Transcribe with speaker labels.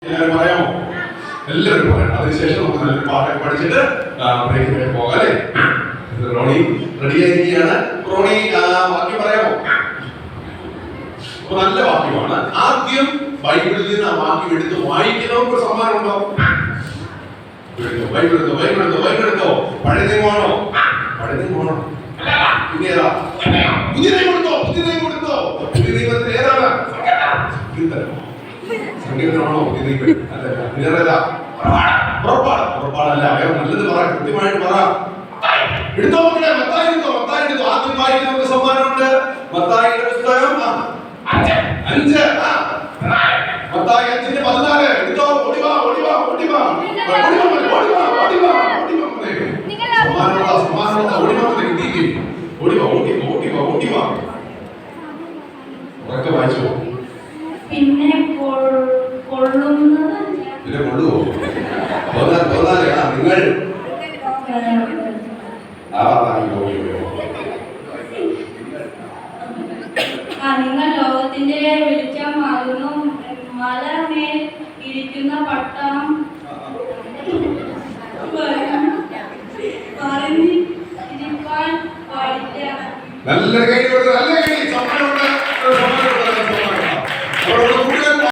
Speaker 1: പറയാമോ? എല്ലാവരും പറയാം. അതിനുശേഷം നമുക്ക് നല്ലൊരു പാട്ടൊക്കെ പഠിച്ചിട്ട് ബ്രേക്കിലേക്ക് പോകാം അല്ലേ? റോണി റെഡി ആയിരിക്കുകയാണ്. റോണി വാക്യം പറയാമോ? നല്ല വാക്യമാണ്. ആദ്യം ബൈബിളിൽ നിന്ന് ആ വാക്യം എടുത്ത് വായിക്കുന്നവർക്ക് സമ്മാനം ഉണ്ടോ? ബൈബിൾ എടുത്തോ. പഴയ നിയമമാണോ? പഴയ നിയമമാണോ? പിന്നെ ഏതാ? പുതിയ നിയമം എടുത്തോ. പുതിയ നിയമത്തിൽ ഏതാണ്? സംഗീതമാണോ? പുതിയ നിയമം അല്ല. പിന്നെ ഏതാ? പുറപ്പാടല്ല. വേറെ നല്ലത് പറ, കൃത്യമായിട്ട് പറ. എടുത്തോ മക്കളെ. മത്തായി എടുത്തോ. ആദ്യം വായിക്കുന്നവർക്ക് സമ്മാനമുണ്ട്. മത്തായിയുടെ പുസ്തകം 5 മത്തായി 5:14 എടുത്തോ. ഓടിവാ. ഉറക്കെ വായിച്ചോ.
Speaker 2: പിന്നെ കൊള്ളുന്നത്
Speaker 1: പിന്നെ കൊള്ളുവോ? നിങ്ങൾ
Speaker 2: നിങ്ങൾ ലോകത്തിന്റെ വെളിച്ചമാകുന്നു. മലമേൽ ഇരിക്കുന്ന പട്ടണം പറഞ്ഞിരിക്കാൻ പാടില്ല.
Speaker 1: നല്ല കൈ കൊടുത്തു. നല്ല കൈ.